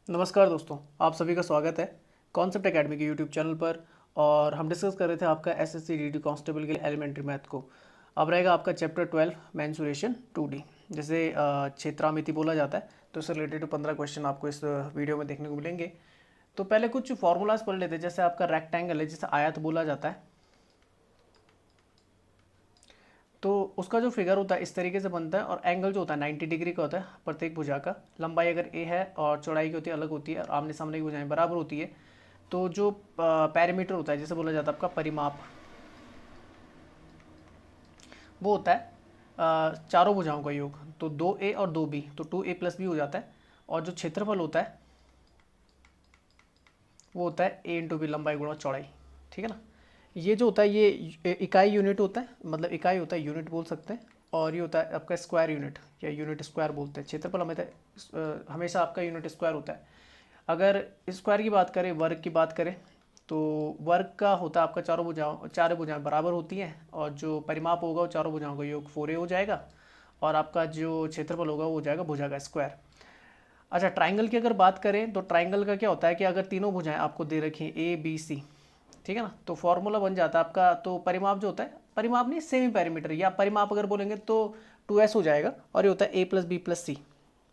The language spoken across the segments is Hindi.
नमस्कार दोस्तों, आप सभी का स्वागत है कॉन्सेप्ट एकेडमी के यूट्यूब चैनल पर। और हम डिस्कस कर रहे थे आपका एसएससी डीडी कांस्टेबल के लिए एलिमेंट्री मैथ को। अब रहेगा आपका चैप्टर 12 मेंसुरेशन 2D, जैसे क्षेत्रामिति बोला जाता है। तो इससे रिलेटेड 15 क्वेश्चन आपको इस वीडियो में देखने को मिलेंगे। तो पहले कुछ फॉर्मूलाज पढ़ लेते हैं। जैसे आपका रेक्टेंगल है, जिसे आयत बोला जाता है, तो उसका जो फिगर होता है इस तरीके से बनता है। और एंगल जो होता है 90 डिग्री का होता है प्रत्येक भुजा का। लंबाई अगर ए है और चौड़ाई की होती है अलग होती है, और आमने सामने की भुजाएं बराबर होती है। तो जो पैरामीटर होता है, जिसे बोला जाता है आपका परिमाप, वो होता है चारों भुजाओं का योग। तो 2a और 2b, तो 2a+b हो जाता है। और जो क्षेत्रफल होता है वो होता है a×b, लंबाई गुणा चौड़ाई। ठीक है ना। ये जो होता है ये इकाई यूनिट होता है, मतलब इकाई होता है, यूनिट बोल सकते हैं। और ये होता है आपका स्क्वायर यूनिट, या यूनिट स्क्वायर बोलते हैं। क्षेत्रफल हमेशा आपका यूनिट स्क्वायर होता है। अगर स्क्वायर की बात करें, वर्ग की बात करें, तो वर्ग का होता है आपका चारों भुजाएं बराबर होती हैं। और जो परिमाप होगा वो चारों भुजाओं का योग 4a हो जाएगा। और आपका जो क्षेत्रफल होगा वो हो जाएगा भुजा का स्क्वायर। अच्छा, ट्राइंगल की अगर बात करें तो ट्राइंगल का क्या होता है कि अगर तीनों भुजाएं आपको दे रखी हैं ए बी सी, ठीक है ना, तो फॉर्मूला बन जाता है आपका। तो परिमाप जो होता है, परिमाप नहीं सेमी पैरामीटर, या परिमाप अगर बोलेंगे तो 2s हो जाएगा। और ये होता है a+b+c।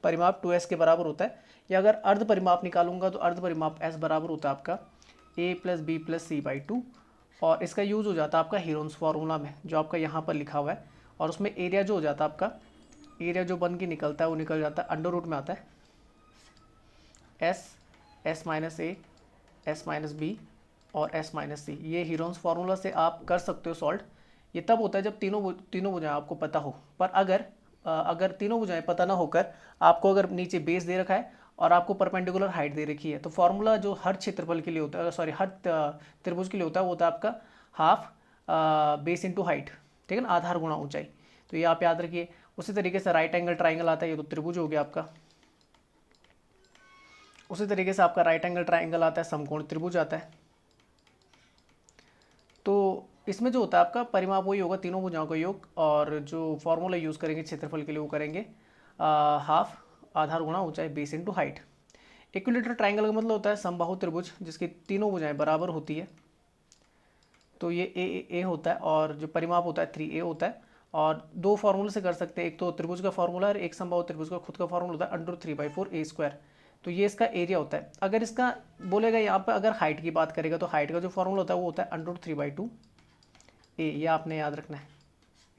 परिमाप 2s के बराबर होता है। या अगर अर्ध परिमाप निकालूंगा तो अर्ध परिमाप s बराबर होता है आपका a+b+c/2। और इसका यूज़ हो जाता है आपका हीरोन्स फार्मूला में, जो आपका यहाँ पर लिखा हुआ है। और उसमें एरिया जो हो जाता है आपका, एरिया जो बन के निकलता है वो निकल जाता है अंडर रूट में आता है s s-a, s-b और s-c। ये हीरोन्स फार्मूला से आप कर सकते हो सॉल्व। ये तब होता है जब तीनों भुजाएं आपको पता हो। पर अगर तीनों भुजाएं पता ना होकर आपको अगर नीचे बेस दे रखा है और आपको परपेंडिकुलर हाइट दे रखी है, तो फॉर्मूला जो हर क्षेत्रफल के लिए होता है, सॉरी, हर त्रिभुज के लिए होता है, वो होता है आपका हाफ बेस इंटू हाइट। ठीक है ना, आधार गुणा ऊंचाई। तो ये आप याद रखिए। उसी तरीके से राइट एंगल ट्राइंगल आता है, ये तो त्रिभुज हो गया आपका। उसी तरीके से आपका राइट एंगल ट्राइंगल आता है, समकोण त्रिभुज आता है। तो इसमें जो होता है आपका परिमाप वही होगा, तीनों भुजाओं का योग। और जो फॉर्मूला यूज़ करेंगे क्षेत्रफल के लिए वो करेंगे हाफ आधार गुणा ऊंचाई base into height. Equilateral triangle का मतलब होता है समबाहु त्रिभुज जिसकी तीनों भुजाएं बराबर होती है। तो ये ए होता है, और जो परिमाप होता है 3a होता है। और दो फार्मूले से कर सकते हैं, एक तो त्रिभुज का फार्मूला है और एक समबाहु त्रिभुज का खुद का फार्मूला होता है √3/4a²। तो ये इसका एरिया होता है। अगर इसका बोलेगा यहाँ पर, अगर हाइट की बात करेगा तो हाइट का जो फार्मूला होता है वो होता है √3/2a। ये आपने याद रखना है।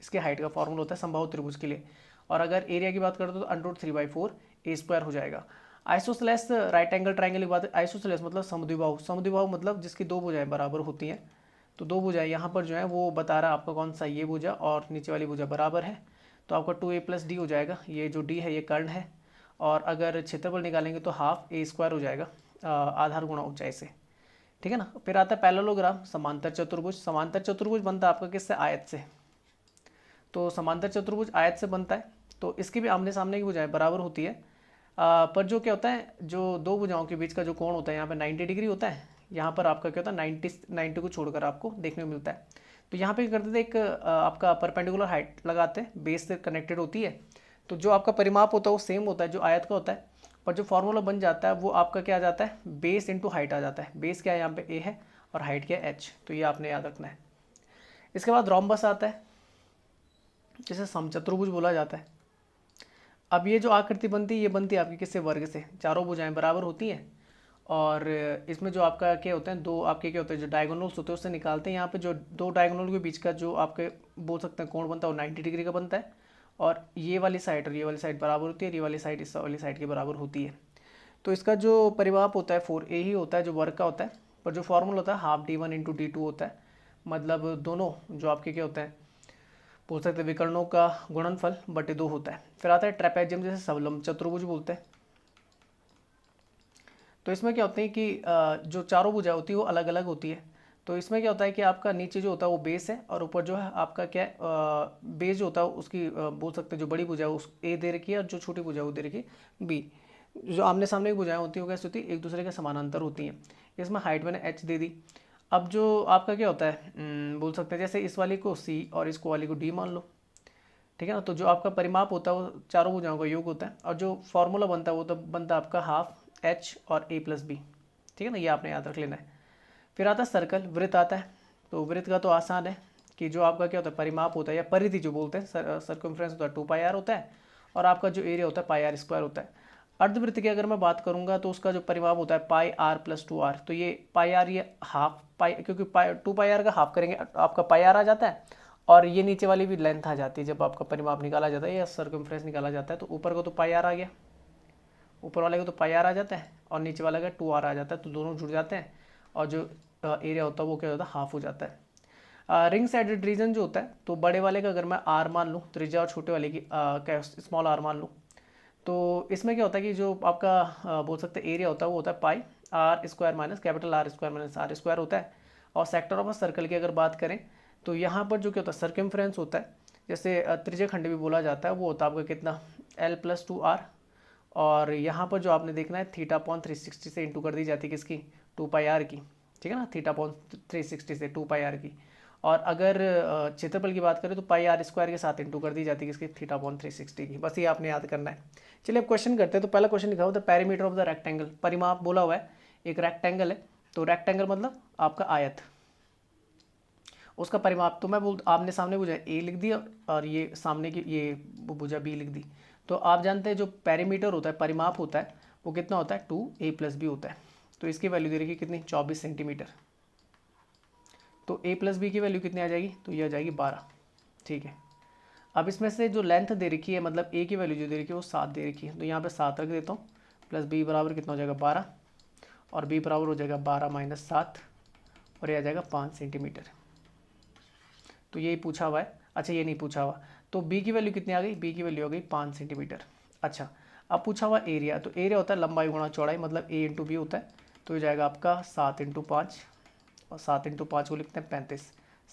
इसके हाइट का फार्मूला होता है समबाहु त्रिभुज के लिए। और अगर एरिया की बात करें तो √3/4a² हो जाएगा। आइसोसेलेस राइट एंगल ट्राइंगल की बात है। आइसोसेलेस मतलब समद्विबाहु, समद्विबाहु मतलब जिसकी दो भुजाएं बराबर होती हैं। तो दो भुजाएं यहाँ पर जो है वो बता रहा है आपका कौन सा, ये भुजा और नीचे वाली भुजा बराबर है। तो आपका 2a+d हो जाएगा। ये जो d है ये कर्ण है। और अगर क्षेत्रफल निकालेंगे तो हाफ a² हो जाएगा आधार गुणा ऊंचाई से। ठीक है ना। फिर आता है पैरेललोग्राम, समांतर चतुर्भुज। समांतर चतुर्भुज बनता है आपका किससे, आयत से। तो समांतर चतुर्भुज आयत से बनता है। तो इसकी भी आमने सामने की भुजाएं बराबर होती है। पर जो क्या होता है, जो दो भुजाओं के बीच का जो कोण होता है यहाँ पे 90 डिग्री होता है। यहाँ पर आपका क्या होता है 90 को छोड़कर आपको देखने को मिलता है। तो यहाँ पे क्या करते थे, एक आपका परपेंडिकुलर हाइट लगाते हैं, बेस से कनेक्टेड होती है। तो जो आपका परिमाप होता है वो सेम होता है जो आयत का होता है। पर जो फॉर्मूला बन जाता है वो आपका क्या आ जाता है, बेस इंटू हाइट आ जाता है। बेस क्या है यहाँ पे a है और हाइट क्या है h। तो ये आपने याद रखना है। इसके बाद रोम्बस आता है, जिसे समचतुर्भुज बोला जाता है। अब ये जो आकृति बनती है ये बनती है आपकी किससे, वर्ग से। चारों भुजाएं बराबर होती हैं। और इसमें जो आपका क्या होता है, दो आपके क्या होते हैं जो डायगोनल्स होते हैं उससे निकालते हैं। यहाँ पे जो दो डायगोनल के बीच का जो आपके बोल सकते हैं कोण बनता है वो 90 डिग्री का बनता है। और ये वाली साइड और ये वाली साइड बराबर होती है, ये वाली साइड इस वाली साइड के बराबर होती है। तो इसका जो परिमाप होता है 4a ही होता है जो वर्ग का होता है। पर जो फॉर्मूला होता है हाफ d1 × d2 होता है। मतलब दोनों जो आपके क्या होते हैं, बोल सकते हैं विकर्णों का गुणनफल बटे 2 होता है। फिर आता है ट्रेपेजियम, जैसे सबलम चतुर्भुज बोलते हैं। तो इसमें क्या होता है कि जो चारों भुजाएं होती है वो अलग अलग होती है। तो इसमें क्या होता है कि आपका नीचे जो होता है वो बेस है, और ऊपर जो है आपका क्या है, बेस जो होता है उसकी बोल सकते हैं जो बड़ी भुजा है उस ए दे रखी है, और जो छोटी भुजा है वो दे रखी है बी। जो आमने सामने की भुजाएं होती है वो कैसे होती है, एक दूसरे के समानांतर होती हैं। इसमें हाइट मैंने h दे दी। अब जो आपका क्या होता है, बोल सकते हैं जैसे इस वाली को c और इसको वाली को d मान लो। ठीक है ना। तो जो आपका परिमाप होता है वो चारों भुजाओं का योग होता है। और जो फॉर्मूला बनता है वो तो बनता है आपका हाफ एच और ए प्लस बी, ठीक है ना, ये आपने याद रख लेना है। फिर आता है सर्कल, वृत्त आता है। तो वृत्त का तो आसान है कि जो आपका क्या होता है परिमाप होता है या परिधि जो बोलते हैं, सर्कमफ्रेंस होता है 2 पाई आर होता है और आपका जो एरिया होता है पाई आर स्क्वायर होता है। अर्धवृत्त की अगर मैं बात करूंगा तो उसका जो परिमाप होता है पाई आर प्लस 2 आर। तो ये पाई आर ये हाफ पाई, क्योंकि 2 पाई आर का हाफ करेंगे आपका पाई आर आ जाता है और ये नीचे वाली भी लेंथ आ जाती है जब आपका परिमाप निकाला जाता है या सर्कमफ्रेंस निकाला जाता है। तो ऊपर को तो पाई आर आ गया, ऊपर वाले को तो पाई आर आ जाता है और नीचे वाला का 2 आर आ जाता है, तो दोनों जुड़ जाते हैं और जो एरिया होता है वो क्या होता है हाफ हो जाता है। रिंग साइडेड रीजन जो होता है, तो बड़े वाले का अगर मैं आर मान लूँ त्रिज्या और छोटे वाले की क्या स्मॉल आर मान लूँ, तो इसमें क्या होता है कि जो आपका बोल सकते हैं एरिया होता है वो होता है pi R square minus capital R square minus R square होता है। और सेक्टर ऑफ अ सर्कल की अगर बात करें तो यहाँ पर जो क्या होता है सर्कमफ्रेंस होता है, जैसे त्रिज्य खंड भी बोला जाता है, वो होता है आपका कितना L + 2R। और यहाँ पर जो आपने देखना है θ/360 से इंटू कर दी जाती है किसकी 2 पाई आर की, ठीक है ना, θ/360 से 2 पाई आर की। और अगर क्षेत्रफल की बात करें तो पाई आर स्क्वायर के साथ इंटू कर दी जाती है किसकी θ/360 की। बस ये आपने याद करना है। चलिए अब क्वेश्चन करते हैं। तो पहला क्वेश्चन लिखा हुआ था पेरीमीटर ऑफ द रेक्टेंगल, परिमाप बोला हुआ है, एक रेक्टेंगल है। तो रेक्टेंगल मतलब आपका आयत, उसका परिमाप तो मैं आमने सामने भुजा ए लिख दिया और ये सामने की ये भुजा बी लिख दी। तो आप जानते हैं जो पेरीमीटर होता है परिमाप होता है वो कितना होता है 2a + b होता है। तो इसकी वैल्यू दे रखी कितनी 24 सेंटीमीटर। तो a + b की वैल्यू कितनी आ जाएगी, तो ये आ जाएगी 12, ठीक है। अब इसमें से जो लेंथ दे रखी है मतलब a की वैल्यू जो दे रखी है वो 7 दे रखी है, तो यहाँ पे 7 रख देता हूँ प्लस b बराबर कितना हो जाएगा 12 और b बराबर हो जाएगा 12 - 7 और ये आ जाएगा 5 सेंटीमीटर। तो यही पूछा हुआ है। अच्छा ये नहीं पूछा हुआ, तो b की वैल्यू कितनी आ गई, b की वैल्यू आ गई 5 सेंटीमीटर। अच्छा अब पूछा हुआ एरिया, तो एरिया होता है लंबाई गुणा चौड़ाई, मतलब a × b होता है। तो ये जाएगा आपका 7 × 5 और 7 × 5 को लिखते हैं 35,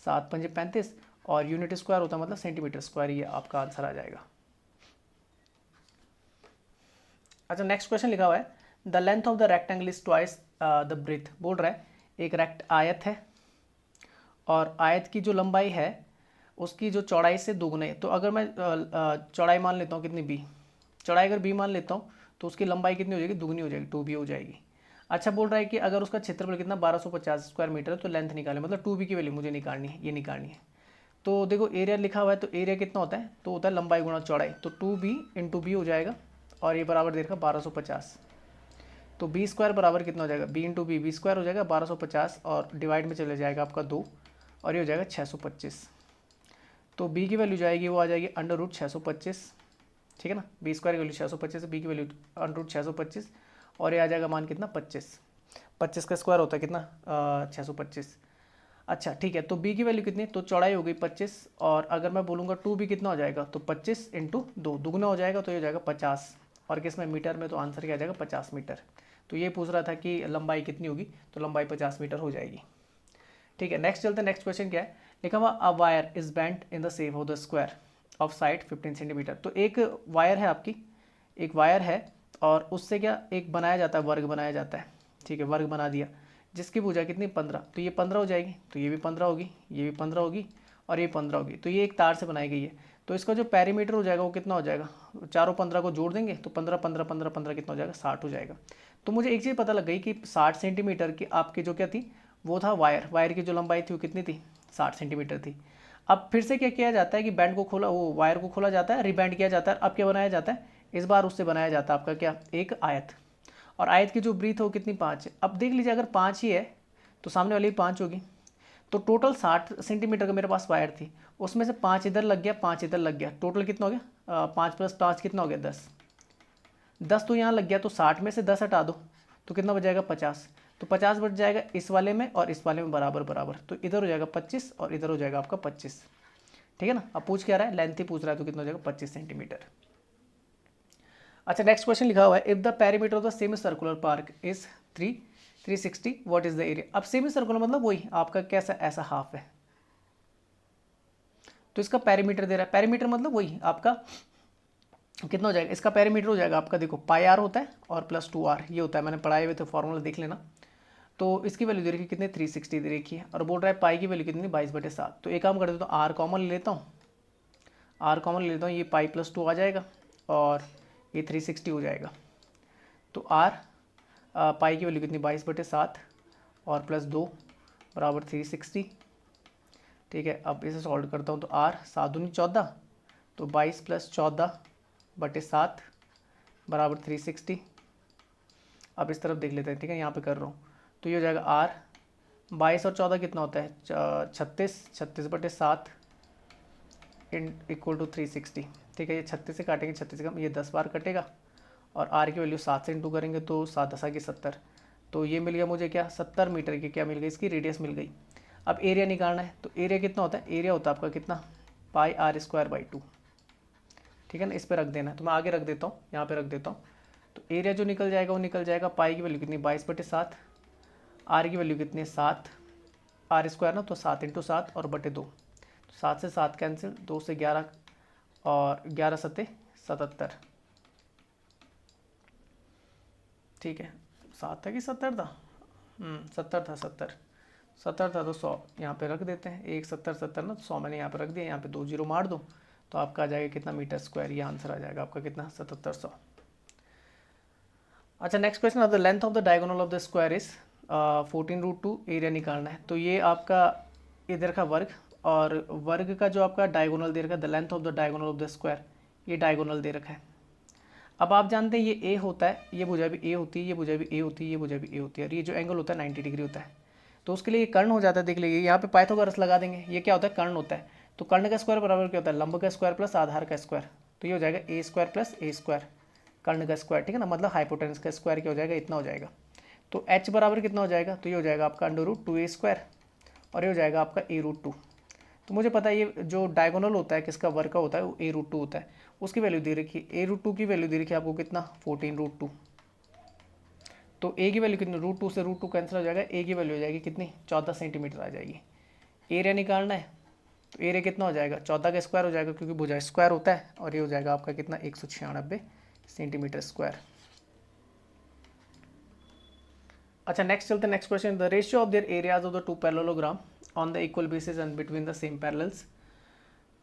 7 × 5 = 35 और यूनिट स्क्वायर होता है मतलब सेंटीमीटर स्क्वायर, ये आपका आंसर आ जाएगा। अच्छा नेक्स्ट क्वेश्चन लिखा हुआ है the length of the rectangle is twice the breadth. बोल रहा है एक आयत है और आयत की जो लंबाई है उसकी जो चौड़ाई से दोगुना है। तो अगर मैं चौड़ाई मान लेता हूँ कितनी b, चौड़ाई अगर b मान लेता हूँ तो उसकी लंबाई कितनी हो जाएगी, दुगनी हो जाएगी, 2b हो जाएगी। अच्छा बोल रहा है कि अगर उसका क्षेत्रफल कितना 1250 स्क्वायर मीटर है तो लेंथ निकाले, मतलब 2b की वैल्यू मुझे निकालनी है, ये निकालनी है। तो देखो एरिया लिखा हुआ है, तो एरिया कितना होता है, तो होता है लंबाई गुणा चौड़ाई, तो 2b × b हो जाएगा और ये बराबर दे रखा 1250। तो b स्क्वायर बराबर कितना हो जाएगा, b × b स्क्वायर हो जाएगा 1250 और डिवाइड में चले जाएगा आपका 2 और ये हो जाएगा 625। तो b की वैल्यू जाएगी वो आ जाएगी √625, ठीक है ना, b स्क्वायर की वैल्यू 625 है, b की वैल्यू √625 और ये आ जाएगा मान कितना 25, 25 का स्क्वायर होता है कितना 625। अच्छा ठीक है, तो b की वैल्यू कितनी, तो चौड़ाई हो गई 25 और अगर मैं बोलूँगा 2b कितना हो जाएगा, तो 25 × 2 दुगना हो जाएगा, तो ये हो जाएगा 50 और किस में मीटर में, तो आंसर क्या आ जाएगा 50 मीटर। तो ये पूछ रहा था कि लंबाई कितनी होगी, तो लंबाई 50 मीटर हो जाएगी। ठीक है नेक्स्ट चलते हैं। नेक्स्ट क्वेश्चन क्या है, लिखा हुआ a wire is bent in the shape of the square of side 15 centimetre. तो एक वायर है आपकी, एक वायर है और उससे क्या एक बनाया जाता है, वर्ग बनाया जाता है, ठीक है, वर्ग बना दिया जिसकी भुजा कितनी 15, तो ये 15 हो जाएगी, तो ये भी 15 होगी, ये भी 15 होगी और ये 15 होगी। तो ये एक तार से बनाई गई है, तो इसका जो पेरीमीटर हो जाएगा वो कितना हो जाएगा, चारों 15 को जोड़ देंगे तो 15 15 15 15 कितना हो जाएगा 60 हो जाएगा। तो मुझे एक चीज़ पता लग गई कि 60 सेंटीमीटर की आपकी जो क्या थी वो था वायर, वायर की जो लंबाई थी वो कितनी थी 60 सेंटीमीटर थी। अब फिर से क्या किया जाता है कि बैंड को खोला, वो वायर को खोला जाता है, रिबैंड किया जाता है। अब क्या बनाया जाता है, इस बार उससे बनाया जाता है आपका क्या एक आयत, और आयत की जो ब्रीथ है वो कितनी 5 है। अब देख लीजिए अगर 5 ही है तो सामने वाली 5 होगी, तो टोटल 60 सेंटीमीटर का मेरे पास वायर थी, उसमें से 5 इधर लग गया 5 इधर लग गया, टोटल कितना हो गया 5 + 5 कितना हो गया 10, 10 तो यहाँ लग गया, तो 60 में से 10 हटा दो तो कितना बच जाएगा 50, तो 50 बच जाएगा इस वाले में और इस वाले में बराबर बराबर, तो इधर हो जाएगा 25 और इधर हो जाएगा आपका 25, ठीक है ना। अब पूछ क्या रहा है, लेंथ ही पूछ रहा है, तो कितना हो जाएगा 25 सेंटीमीटर। अच्छा नेक्स्ट क्वेश्चन लिखा हुआ है if the perimeter of the semi circular park is 360 what is the area. अब सेमी सर्कुलर मतलब वही आपका कैसा ऐसा हाफ है, तो इसका पेरीमीटर दे रहा है, पेरीमीटर मतलब वही आपका कितना हो जाएगा, इसका पेरीमीटर हो जाएगा आपका देखो पाई आर होता है और प्लस 2r ये होता है, मैंने पढ़ाए हुए थे फॉर्मूला देख लेना। तो इसकी वैल्यू दे रखी कितने 360 दे रखी है और बोल रहा है पाई की वैल्यू कितनी 22/7। तो एक काम कर देता हूँ आर कॉमन ले लेता हूँ, आर कॉमन ले लेता हूँ, ये पाई + 2 आ जाएगा और ये 360 हो जाएगा। तो आर पाई की वैल्यू कितनी 22/7 और प्लस 2 बराबर 360। ठीक है, अब इसे सॉल्व करता हूँ तो r 7 दूनी 14, तो 22 + 14/7 बराबर 360। अब इस तरफ देख लेते हैं, ठीक है, यहाँ पे कर रहा हूँ तो ये हो जाएगा r 22 और 14 कितना होता है 36/7 इक्वल टू 360। ठीक है, ये 36 से काटेंगे, 36 से कम ये 10 बार कटेगा और r की वैल्यू 7 से इंटू करेंगे तो 7 10 की 70। तो ये मिल गया मुझे क्या 70 मीटर की क्या मिल गई, इसकी रेडियस मिल गई। अब एरिया निकालना है तो एरिया कितना होता है, एरिया होता है आपका कितना πr²/2। ठीक है ना, इस पर रख देना है तो मैं आगे रख देता हूँ, यहाँ पे रख देता हूँ। तो एरिया जो निकल जाएगा वो निकल जाएगा, पाई की वैल्यू कितनी 22/7, आर की वैल्यू कितनी है 7, r² ना तो 7 × 7 और बटे 2, 7 से 7 कैंसिल, 2 से 11 और 11 सत्ते 77। ठीक है, 7 था कि 70 था, 70 था, 70 था तो 100 यहाँ पे रख देते हैं, 1 70 70 ना तो 100 मैंने यहाँ पे रख दिया, यहाँ पे 2 0 मार दो तो आपका आ जाएगा कितना मीटर स्क्वायर, ये आंसर आ जाएगा आपका कितना 7700। अच्छा, next question, the length of the diagonal of the square is 14√2, area निकालना है। तो ये आपका इधर का वर्ग और वर्ग का जो आपका डायगोनल दे रखा है, the length of the diagonal of the square, ये डायगोनल दे रखा है। अब आप जानते हैं ये ए होता है, ये भुजा भी ए होती है, ये भुजा भी ए होती है, ये भुजा भी ए होती है, और ये जो एंगल होता है 90 डिग्री होता है। तो उसके लिए ये कर्ण हो जाता है, देख लीजिए यहाँ पे पाइथागोरस लगा देंगे, ये क्या होता है कर्ण होता है। तो कर्ण का स्क्वायर बराबर क्या होता है, लंब का स्क्वायर प्लस आधार का स्क्वायर, तो ये हो जाएगा a² + a², कर्ण का स्क्वायर। ठीक है ना, मतलब हाइपोटेनस का स्क्वायर क्या हो जाएगा, इतना हो जाएगा। तो h बराबर कितना हो जाएगा, तो ये हो जाएगा आपका √2a² और ये हो जाएगा आपका a√2। तो मुझे पता है ये जो डायगोनल होता है किसका वर्ग का होता है वो a√2 होता है, उसकी वैल्यू दे रखी है, a√2 की वैल्यू दे रखी है आपको कितना 14√2। तो a की वैल्यू कितनी, √2 से √2 कैंसिल हो जाएगा, a की वैल्यू हो जाएगी कितनी 14 सेंटीमीटर आ जाएगी। एरिया निकालना है तो एरिया कितना हो जाएगा 14 का स्क्वायर हो जाएगा क्योंकि भुजा स्क्वायर होता है, और ये हो जाएगा आपका कितना 196 सेंटीमीटर स्क्वायर। अच्छा, नेक्स्ट चलते हैं, next question, the ratio of their areas of the two parallelogram on the equal basis and between the same parallels.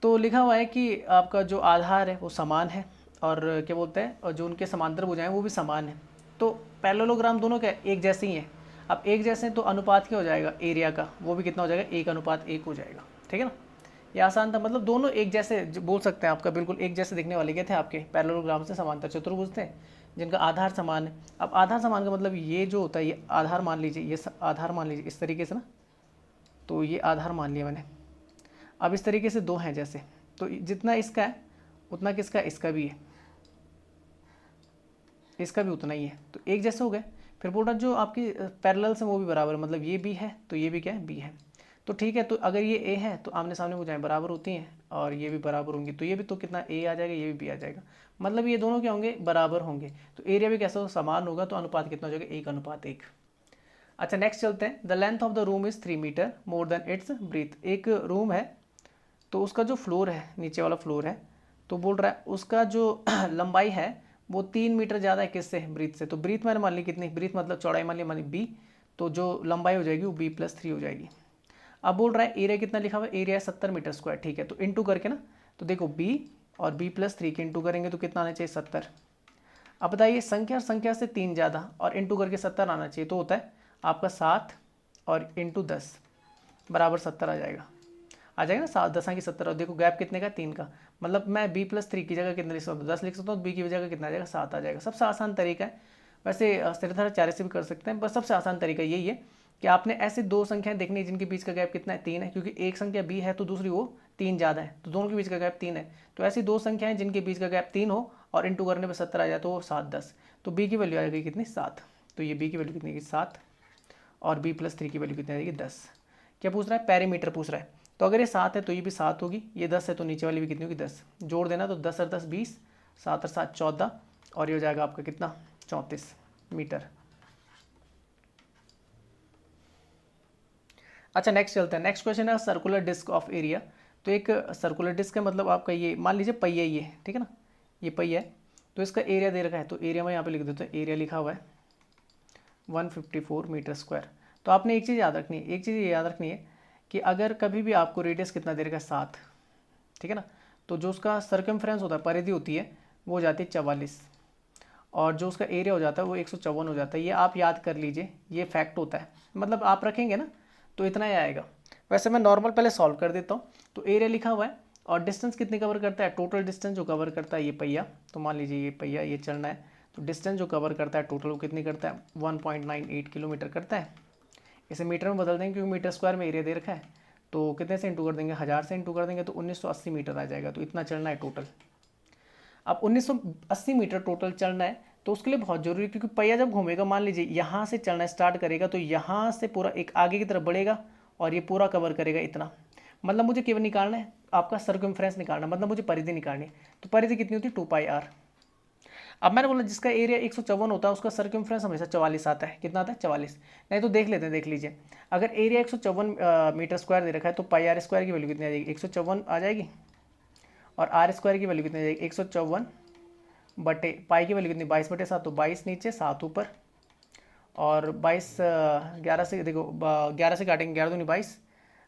तो लिखा हुआ है कि आपका जो आधार है वो समान है और क्या बोलते हैं, और जो उनके समांतर भुजाएं वो भी समान है। तो पैरेललोग्राम दोनों क्या एक जैसे ही हैं। अब एक जैसे तो अनुपात क्या हो जाएगा एरिया का, वो भी कितना हो जाएगा 1:1 हो जाएगा। ठीक है ना, ये आसान था, मतलब दोनों एक जैसे बोल सकते हैं, आपका बिल्कुल एक जैसे दिखने वाले क्या थे आपके पैरेललोग्राम से समांतर चतुर्भुज थे जिनका आधार समान है। अब आधार समान का मतलब ये जो होता है, ये आधार मान लीजिए, ये आधार मान लीजिए इस तरीके से ना, तो ये आधार मान लिया मैंने। अब इस तरीके से दो हैं जैसे, तो जितना इसका है उतना किसका, इसका भी है, इसका भी उतना ही है, तो एक जैसे हो गए। फिर बोल रहा जो आपकी पैरेलल्स हैं वो भी बराबर, मतलब ये भी है तो ये भी क्या है बी है। तो ठीक है, तो अगर ये ए है तो आमने सामने भुजाएं बराबर होती हैं और ये भी बराबर होंगी, तो ये भी तो कितना ए आ जाएगा, ये भी बी आ जाएगा, मतलब ये दोनों क्या होंगे बराबर होंगे। तो एरिया भी कैसा समान होगा, तो अनुपात कितना हो जाएगा 1:1। अच्छा, नेक्स्ट चलते हैं, the length of the room is 3 metre more than its breadth. एक रूम है तो उसका जो फ्लोर है, नीचे वाला फ्लोर है, तो बोल रहा है उसका जो लंबाई है वो 3 मीटर ज़्यादा है किससे, ब्रीथ से। तो ब्रीथ मैंने मान ली कितनी, ब्रीथ मतलब चौड़ाई मान ली बी, तो जो लंबाई हो जाएगी वो b+3 हो जाएगी। अब बोल रहा है एरिया कितना लिखा हुआ है, एरिया 70 मीटर स्क्वायर। ठीक है, तो इंटू करके ना, तो देखो b और b+3 के इंटू करेंगे तो कितना आना चाहिए 70। अब बताइए संख्या संख्या से 3 ज़्यादा और इंटू करके 70 आना चाहिए, तो होता है आपका 7 और इंटू 10 बराबर 70 आ जाएगा ना, 7 10 की 70। और देखो गैप कितने का 3 का, मतलब मैं b+3 की जगह कितना लिख सकता हूँ 10 लिख सकता हूँ, b की जगह कितना आ जाएगा 7 आ जाएगा। सबसे आसान तरीका है, वैसे स्थिरधारा से भी कर सकते हैं, बस सबसे आसान तरीका यही है कि आपने ऐसे दो संख्याएं देखनी है जिनके बीच का गैप कितना है 3 है, क्योंकि एक संख्या b है तो दूसरी वो 3 ज़्यादा है, तो दोनों के बीच का गैप 3 है। तो ऐसी दो संख्याएं जिनके बीच का गैप 3 हो और इंटू करने पर 70 आ जाए तो वो 7 10, तो b की वैल्यू आ जाएगी कितनी 7, तो ये b की वैल्यू कितनी 7 और b+3 की वैल्यू कितनी आ जाएगी 10। क्या पूछ रहा है, पेरीमीटर पूछ रहा है। तो अगर ये 7 है तो ये भी 7 होगी, ये 10 है तो नीचे वाली भी कितनी होगी 10, जोड़ देना तो 10 और 10 20, 7 और 7 14 और ये हो जाएगा आपका कितना 34 मीटर। अच्छा, नेक्स्ट चलते हैं, नेक्स्ट क्वेश्चन है सर्कुलर डिस्क ऑफ एरिया। तो एक सर्कुलर डिस्क है, मतलब आपका ये मान लीजिए पहिया ये, ठीक है ना, ये पहिया है, तो इसका एरिया दे रखा है, तो एरिया में यहाँ पे लिख देते हैं, एरिया लिखा हुआ है 154 मीटर स्क्वायर। तो आपने एक चीज़ याद रखनी है, एक चीज़ ये याद रखनी है कि अगर कभी भी आपको रेडियस कितना दे रखा है 7, ठीक है ना, तो जो उसका सर्कमफ्रेंस होता है, परिधि होती है, वो हो जाती है 44, और जो उसका एरिया हो जाता है वो 154 हो जाता है। ये आप याद कर लीजिए, ये फैक्ट होता है, मतलब आप रखेंगे ना तो इतना ही आएगा। वैसे मैं नॉर्मल पहले सॉल्व कर देता हूँ। तो एरिया लिखा हुआ है और डिस्टेंस कितनी कवर करता है, टोटल डिस्टेंस जो कवर करता है ये पहिया, तो मान लीजिए ये पहिया ये चलना है, तो डिस्टेंस जो कवर करता है टोटल वो कितनी करता है, 1.98 किलोमीटर करता है। इसे मीटर में बदल देंगे क्योंकि मीटर स्क्वायर में एरिया दे रखा है, तो कितने से इंटू कर देंगे, 1000 से इंटू कर देंगे तो 1980 मीटर आ जाएगा। तो इतना चलना है टोटल। अब 1980 मीटर टोटल चलना है, तो उसके लिए बहुत जरूरी है क्योंकि पहिया जब घूमेगा, मान लीजिए यहाँ से चलना स्टार्ट करेगा तो यहाँ से पूरा एक आगे की तरफ बढ़ेगा और ये पूरा कवर करेगा इतना। मतलब मुझे केवल निकालना है आपका सर्कमफ्रेंस निकालना है, मतलब मुझे परिधि निकालनी है। तो परिधि कितनी होती है, 2πr। अब मैंने बोला जिसका एरिया 154 होता है उसका सर्कमफ्रेंस हमेशा 44 आता है। कितना आता है, 44। नहीं तो देख लेते हैं, देख लीजिए, अगर एरिया 154 मीटर स्क्वायर दे रखा है तो πr स्क्वायर की वैल्यू कितनी आ जाएगी, 154 आ जाएगी। और आर स्क्वायर की वैल्यू कितनी आ जाएगी, 154 बटे पाई की वैल्यू कितनी, 22/7, तो 22 नीचे 7 ऊपर। और 22 11 से देखो 11 से काटेंगे, 11 दूनी 22,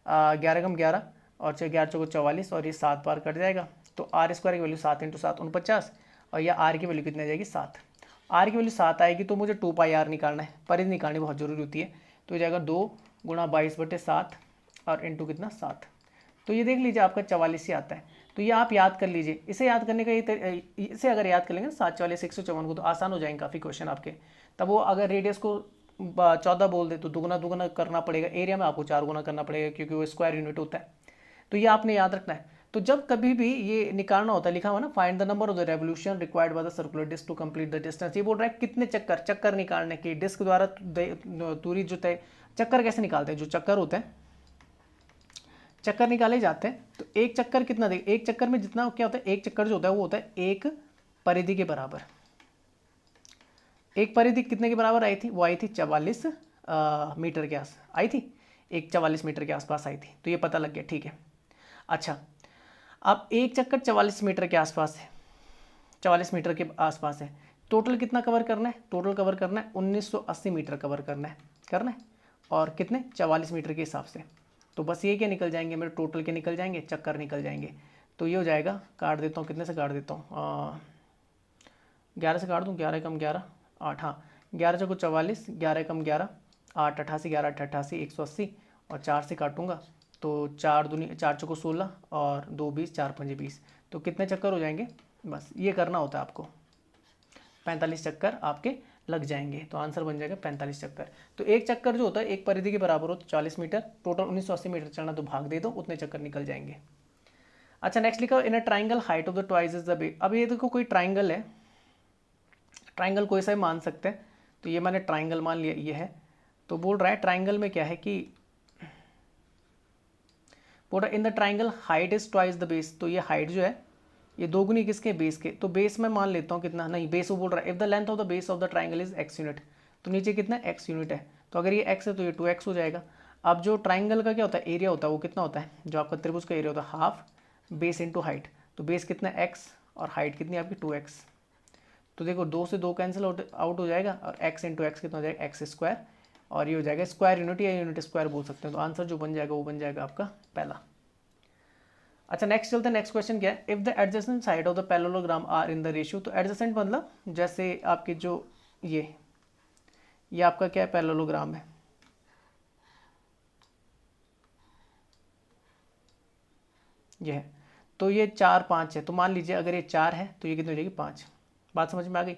11 कम 11 और 11 चौको 44 और ये 7 पार कट जाएगा। तो आर स्क्वायर की वैल्यू 7 × 7 49 और यह आर की वैल्यू कितनी आ जाएगी, 7। आर की वैल्यू 7 आएगी तो मुझे 2πr निकालना है, परिधि निकालनी बहुत जरूरी होती है। तो ये जाएगा 2 × 22/7 और इंटू कितना 7। तो ये देख लीजिए आपका 44 ही आता है। तो ये आप याद कर लीजिए। इसे याद करने का इसे अगर याद कर लेंगे 7 44 154 को तो आसान हो जाएंगे काफ़ी क्वेश्चन आपके। तब वो अगर रेडियस को 14 बोल दे तो दुगना दुगना करना पड़ेगा, एरिया में आपको 4 गुना करना पड़ेगा क्योंकि वो स्क्वायर यूनिट होता है। तो ये आपने याद रखना है। तो जब कभी भी ये निकालना होता है, लिखा हुआ ना, find the number of the revolution required by the circular disc to complete the distance. ये बोल रहा है कितने चक्कर निकालने की, डिस्क द्वारा दूरी जो तय, चक्कर कैसे निकालते हैं, जो चक्कर होते हैं चक्कर निकाले जाते हैं। तो एक चक्कर कितना दे, एक चक्कर में जितना क्या होता है, एक चक्कर जो होता है वो होता है एक परिधि के बराबर। एक परिधि कितने के बराबर आई थी, वो आई थी 44 मीटर के आस आई थी, एक 44 मीटर के आसपास आई थी। तो ये पता लग गया, ठीक है। अच्छा, अब एक चक्कर 44 मीटर के आसपास है, 44 मीटर के आसपास है। टोटल कितना कवर करना है, टोटल कवर करना है 1980 मीटर कवर करना है और कितने 44 मीटर के हिसाब से। तो बस ये क्या निकल जाएंगे मेरे, टोटल के निकल जाएंगे, चक्कर निकल जाएंगे। तो ये हो जाएगा, काट देता हूँ, कितने से काट देता हूँ, 11 से काट दूँ, 11 कम 11 8, हाँ 11 चौको 44, 11 कम 11 8, 88, 11 8 88 180 और 4 से काटूंगा तो 4 दूनी 4 चौको 16 और 2 20 4 5 20। तो कितने चक्कर हो जाएंगे, बस ये करना होता है आपको, 45 चक्कर आपके लग जाएंगे। तो आंसर बन जाएगा 45 चक्कर। तो एक चक्कर जो होता है एक परिधि के बराबर हो तो 40 मीटर, टोटल 1980 मीटर चलना, तो भाग दे दो, उतने चक्कर निकल जाएंगे। अच्छा, नेक्स्ट लिखा in a triangle height of the twice is the base. अब ये देखो कोई ट्राइंगल है, ट्राइंगल कोई सा ही मान सकते हैं। तो ये मैंने ट्राइंगल मान लिया, ये है। तो बोल रहा है ट्राइंगल में क्या है कि बोल रहा है in the triangle height is twice the base. तो ये हाइट जो है ये दोगुनी किसके, बेस के। तो बेस में मान लेता हूँ कितना, नहीं बेस वो बोल रहा है if the length of the base of the triangle is x unit. तो नीचे कितना x यूनिट है, तो अगर ये x है तो ये 2x हो जाएगा। अब जो ट्राइंगल का क्या होता है, एरिया होता है, वो कितना होता है, जो आपका त्रिभुज का एरिया होता है हाफ बेस इंटू हाइट। तो बेस कितना x और हाइट कितनी आपकी 2x। तो देखो 2 से 2 कैंसिल आउट हो जाएगा और x इंटू एक्स कितना हो जाएगा, एक्स स्क्वायर। और ये हो जाएगा स्क्वायर यूनिट या यूनिट स्क्वायर बोल सकते हैं। तो आंसर जो बन जाएगा वो बन जाएगा आपका पहला। अच्छा, नेक्स्ट चलते हैं। नेक्स्ट क्वेश्चन क्या है, if the adjacent side of the parallelogram are in the ratio. तो एडजेसेंट मतलब जैसे आपके जो ये आपका क्या है, पैरेललोग्राम है, ये है। तो ये 4 5 है। तो मान लीजिए अगर ये 4 है तो ये कितनी हो जाएगी 5। बात समझ में आ गई।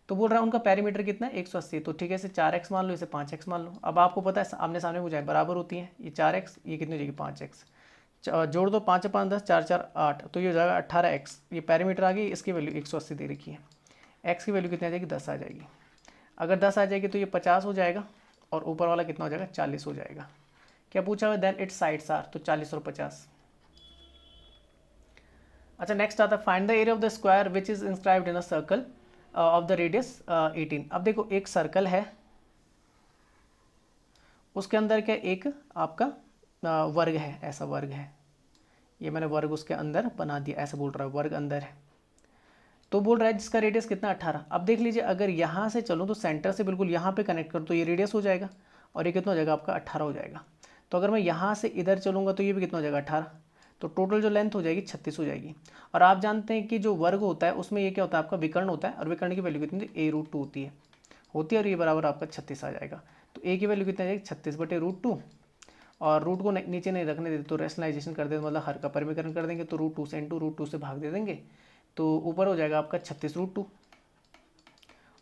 तो बोल रहा है उनका पेरीमीटर कितना है 180। तो ठीक है, इसे 4x मान लो, इसे 5x मान लो। अब आपको पता है आमने सामने बुझाएं बराबर होती हैं, ये 4x ये कितनी हो जाएगी 5x। जोड़ दो, 5 5 10 4 4 8, तो ये हो जाएगा 18x। ये पैरामीटर आ गई, इसकी वैल्यू 180 दे रखी है। x की वैल्यू कितनी आ जाएगी, 10 आ जाएगी। अगर 10 आ जाएगी तो ये 50 हो जाएगा और ऊपर वाला कितना हो जाएगा 40 हो जाएगा। क्या पूछा हुआ, देन इट्स साइड्स आर, तो 40 और 50। अच्छा, नेक्स्ट आता है find the area of the square which is inscribed in a circle of the radius 18। अब देखो एक सर्कल है, उसके अंदर क्या एक आपका वर्ग है, ऐसा वर्ग है। ये मैंने वर्ग उसके अंदर बना दिया, ऐसा बोल रहा है वर्ग अंदर है। तो बोल रहा है जिसका रेडियस कितना 18। अब देख लीजिए अगर यहाँ से चलूँ तो सेंटर से बिल्कुल यहाँ पे कनेक्ट करूँ तो ये रेडियस हो जाएगा और ये कितना हो जाएगा आपका 18 हो जाएगा। तो अगर मैं यहाँ से इधर चलूँगा तो ये भी कितना हो जाएगा 18। तो टोटल जो लेंथ हो जाएगी 36 हो जाएगी। और आप जानते हैं कि जो वर्ग होता है उसमें ये क्या होता है, आपका विकर्ण होता है, और विकर्ण की वैल्यू कितनी होती है, a√2 होती है और ये बराबर आपका 36 आ जाएगा। तो a की वैल्यू कितना आ जाएगी 36/√2, और रूट को नीचे नहीं रखने देते तो रेशनलाइजेशन कर देते, मतलब हर का परिमीकरण कर देंगे, तो √2 से इंटू √2 से भाग दे देंगे, तो ऊपर हो जाएगा आपका 36√2,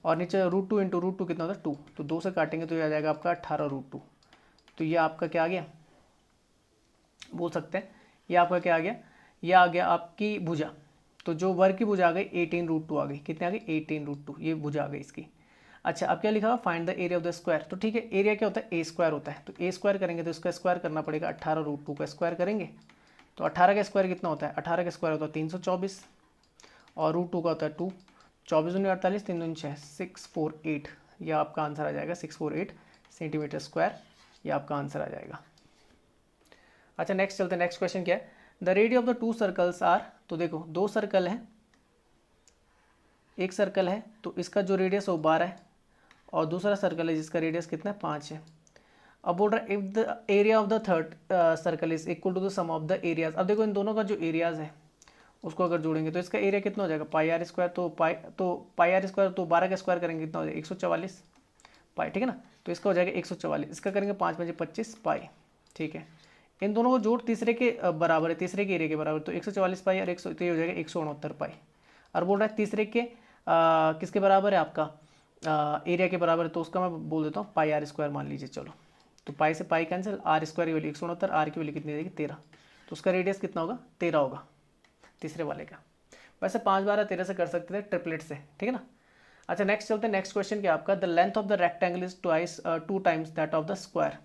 और नीचे √2 इंटू √2 कितना होता है 2, तो 2 से काटेंगे तो ये आ जाएगा आपका 18√2। तो ये आपका क्या आ गया, बोल सकते हैं ये आपका क्या आ गया, ये आ गया आपकी भुजा। तो जो वर्ग की भुजा आ गई 18√2 आ गई, कितने आ गई 18√2, ये भुजा आ गई इसकी। अच्छा, अब क्या लिखा हुआ, find the area of the square. तो ठीक है, एरिया क्या होता है, ए स्क्वायर होता है, तो ए स्क्वायर करेंगे तो इसका स्क्वायर करना पड़ेगा, 18√2 का स्क्वायर करेंगे तो 18 का स्क्वायर कितना होता है, 18 का स्क्वायर होता है 324, और √2 का होता है 2, 24 दूनी 48, 3 दूनी 6, 648, यह आपका आंसर आ जाएगा 648 सेंटीमीटर स्क्वायर, ये आपका आंसर आ जाएगा। अच्छा, नेक्स्ट चलते हैं, नेक्स्ट क्वेश्चन क्या है, the radius of the 2 circles are. तो देखो 2 सर्कल है, एक सर्कल है तो इसका जो रेडियस है वो 12 है, और दूसरा सर्कल है जिसका रेडियस कितना है 5 है। अब बोल रहा है if the area of the third circle is equal to the sum of the areas. अब देखो इन दोनों का जो एरियाज है उसको अगर जोड़ेंगे तो इसका एरिया कितना हो जाएगा, πr², तो πr² तो 12 का स्क्वायर करेंगे कितना हो जाएगा 144 पाई, ठीक है ना, तो इसका हो जाएगा 144, इसका करेंगे 5 × 25 पाई, ठीक है। इन दोनों को जोड़ तीसरे के बराबर है, तीसरे के एरिया के बराबर, तो 144 पाई और 100, तो ये हो जाएगा 169 पाई। और बोल रहा है तीसरे के किसके बराबर है, आपका एरिया के बराबर है, तो उसका मैं बोल देता हूँ πr² मान लीजिए, चलो, तो पाई से पाई कैंसिल, r² की वैल्यू 169, r की वैल्यू कितनी देगी 13, तो उसका रेडियस कितना होगा 13 होगा तीसरे वाले का। वैसे 5, 12, 13 से कर सकते थे ट्रिपलेट से, ठीक है ना। अच्छा, नेक्स्ट चलते हैं, नेक्स्ट क्वेश्चन क्या आपका, the length of the rectangle is 2 times that of the square.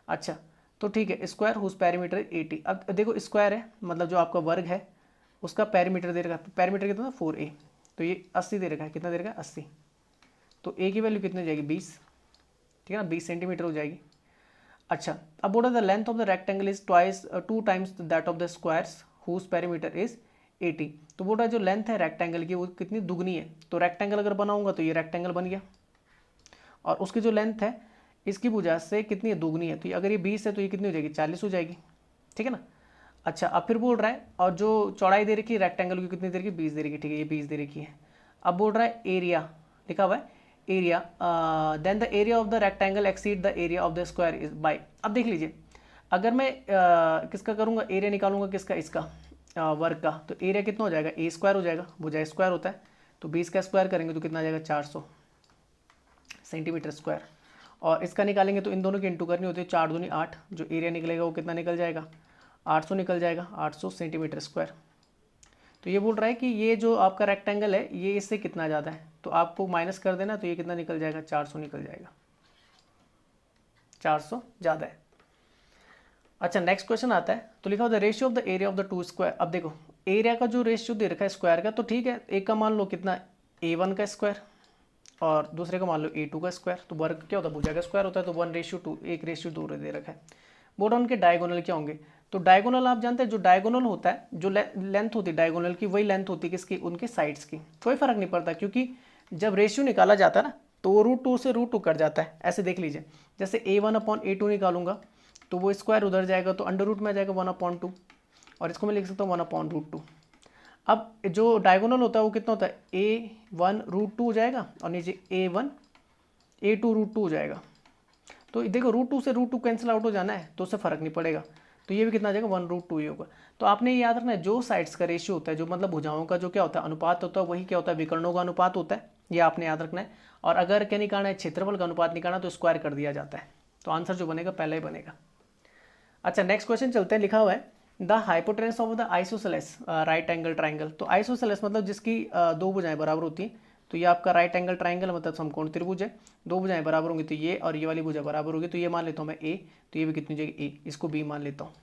अच्छा, तो ठीक है, स्क्वायर हुज पेरीमीटर 80। अब देखो स्क्वायर है मतलब जो आपका वर्ग है उसका पेरीमीटर दे रखा है, पेरीमीटर कितना 4a, तो ये 80 दे रखा है, कितना दे रखा है 80, तो a की वैल्यू कितनी हो जाएगी 20, ठीक है ना, 20 सेंटीमीटर हो जाएगी। अच्छा, अब बोला the length of the rectangle is 2 times that of the squares whose perimeter is 80। तो बोल रहा है जो लेंथ है रेक्टेंगल की वो कितनी दुगनी है, तो रेक्टेंगल अगर बनाऊंगा तो ये रेक्टेंगल बन गया, और उसकी जो लेंथ है इसकी भुजा से कितनी है दुगनी है, तो अगर ये 20 है तो ये कितनी हो जाएगी 40 हो जाएगी, ठीक है ना। अच्छा, अब फिर बोल रहा है और जो चौड़ाई दे रखी है रेक्टेंगल की कितनी दे रखी है 20 दे रखी है, ठीक है, ये 20 दे रखी है। अब बोल रहा है एरिया, लिखा हुआ है area, then the area of the rectangle exceed the area of the square is by. अब देख लीजिए, अगर मैं किसका करूँगा एरिया निकालूंगा, किसका, इसका वर्ग का, तो एरिया कितना हो जाएगा a² हो जाएगा, भुजा स्क्वायर होता है, तो 20 का स्क्वायर करेंगे तो कितना आ जाएगा 400 सेंटीमीटर स्क्वायर, और इसका निकालेंगे तो इन दोनों की इंटू करनी होती है, 4 दूनी 8, जो एरिया निकलेगा वो कितना निकल जाएगा 800 निकल जाएगा, 800 सेंटीमीटर स्क्वायर। तो ये बोल रहा है कि ये जो आपका रेक्टेंगल है ये इससे कितना ज़्यादा है, तो आपको माइनस कर देना, तो ये कितना निकल जाएगा 400 निकल जाएगा, 400 ज़्यादा है। अच्छा, नेक्स्ट क्वेश्चन आता है, तो लिखा हुआ the ratio of the area of the 2 square. अब देखो एरिया का जो रेशियो दे रखा है स्क्वायर का, तो ठीक है, एक का मान लो कितना a1 का स्क्वायर और दूसरे का मान लो a2 का स्क्वायर, तो वर्ग क्या होता है भुजा का स्क्वायर होता है, तो 1:2, 1:2 दे रखा है। बोर्ड उनके डायगोनल क्या होंगे, तो डायगोनल आप जानते हैं जो डायगोनल होता है, जो लेंथ होती है डायगोनल की वही लेंथ होती है किसकी, उनके साइड्स की, कोई फर्क नहीं पड़ता, क्योंकि जब रेशियो निकाला जाता है ना तो वो √2 से √2 कट जाता है। ऐसे देख लीजिए, जैसे a1/a2 निकालूंगा तो वो स्क्वायर उधर जाएगा तो अंडर रूट में आ जाएगा 1/2, और इसको मैं लिख सकता हूँ 1/√2। अब जो डायगोनल होता है वो कितना होता है a1√2 हो जाएगा, और नीचे a1 a2√2 हो जाएगा, तो देखो √2 से √2 कैंसिल आउट हो जाना है तो उससे फर्क नहीं पड़ेगा, तो ये भी कितना आ जाएगा 1/2 ही होगा। तो आपने ये याद रखना है जो साइड्स का रेशियो होता है, जो मतलब भुजाओं का जो क्या होता है अनुपात होता है, वही क्या होता है विकर्णों का अनुपात होता है, ये आपने याद रखना है। और अगर क्या निकालना है क्षेत्रफल का अनुपात निकालना तो स्क्वायर कर दिया जाता है, तो आंसर जो बनेगा पहले ही बनेगा। अच्छा, नेक्स्ट क्वेश्चन चलते हैं, लिखा हुआ है the hypotenuse of the isosceles right angle triangle. तो आइसोसेलेस मतलब जिसकी दो भुजाएं बराबर होती हैं, तो ये आपका राइट एंगल ट्राइंगल मतलब समकोण त्रिभुज है, दो भुजाएं बराबर होंगी तो ये और ये वाली भुजा बराबर होगी, तो ये मान लेता हूँ मैं a, तो ये भी कितनी जाएगी a, इसको b मान लेता हूँ।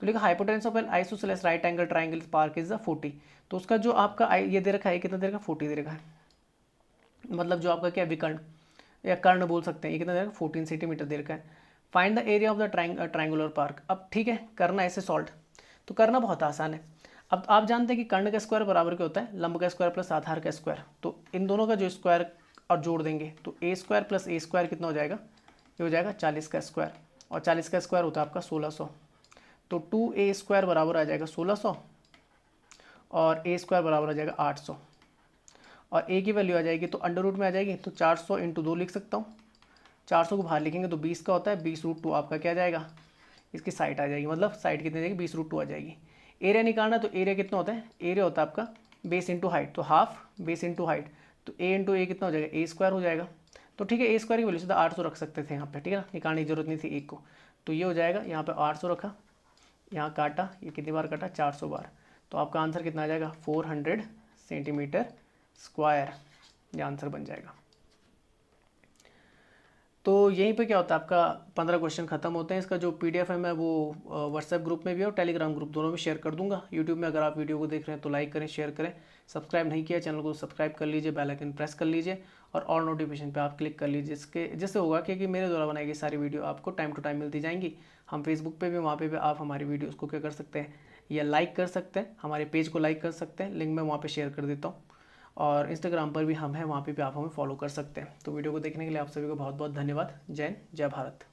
तो लिखा hypotenuse of N isosceles right angle triangle park is the 40। तो उसका जो आपका ये दे रखा है कितना दे रखा है 40 दे रखा है, मतलब जो आपका क्या विकर्ण या कर्ण बोल सकते हैं, ये कितना दे रखा है 14 सेंटीमीटर दे रखा है। Find the area of the triangular park. अब ठीक है, करना ऐसे सॉल्व, तो करना बहुत आसान है। अब आप जानते हैं कि कर्ण का स्क्वायर बराबर क्या होता है लंब का स्क्वायर प्लस आधार का स्क्वायर, तो इन दोनों का जो स्क्वायर और जोड़ देंगे तो a² प्लस a² कितना हो जाएगा, ये हो जाएगा 40 का स्क्वायर, और 40 का स्क्वायर होता है आपका 1600, तो 2a² बराबर आ जाएगा 1600 और a² बराबर आ जाएगा 800 और a की वैल्यू आ जाएगी तो अंडर रूट में आ जाएगी, तो 400 × 2 लिख सकता हूँ। 400 को बाहर लिखेंगे तो 20 का होता है, 20√2 आपका क्या आ जाएगा, इसकी साइड आ जाएगी, मतलब साइड कितनी आ जाएगी 20√2 आ जाएगी। एरिया निकालना, तो एरिया कितना होता है, एरिया होता है आपका बेस इंटू हाइट, तो हाफ बेस इंटू हाइट, तो a कितना हो जाएगा, a² हो जाएगा। तो ठीक है, a² की वैल्यू सीधा 800 रख सकते थे यहाँ पे, ठीक है ना, निकालने की जरूरत नहीं थी एक को। तो ये हो जाएगा, यहाँ पे 800 रखा, यहाँ काटा, ये कितनी बार काटा, 400 बार। तो आपका आंसर कितना आ जाएगा, 400 सेंटीमीटर स्क्वायर, ये आंसर बन जाएगा। तो यहीं पे क्या होता है, आपका 15 क्वेश्चन खत्म होते हैं। इसका जो PDF है मैं वो व्हाट्सएप ग्रुप में भी और टेलीग्राम ग्रुप दोनों में शेयर कर दूंगा। यूट्यूब में अगर आप वीडियो को देख रहे हैं तो लाइक करें, शेयर करें, सब्सक्राइब नहीं किया चैनल को सब्सक्राइब कर लीजिए, बेल आइकन प्रेस कर लीजिए और ऑल नोटिफिकेशन पे आप क्लिक कर लीजिए, जिससे होगा कि मेरे द्वारा बनाई गई सारी वीडियो आपको टाइम टू टाइम मिलती जाएंगी। हम फेसबुक पे भी, वहाँ पे भी आप हमारी वीडियोस को क्या कर सकते हैं, या लाइक कर सकते हैं, हमारे पेज को लाइक कर सकते हैं, लिंक मैं वहाँ पे शेयर कर देता हूँ। और इंस्टाग्राम पर भी हम हैं, वहाँ पे भी आप हमें फॉलो कर सकते हैं। तो वीडियो को देखने के लिए आप सभी को बहुत बहुत धन्यवाद। जय हिंद, जय भारत।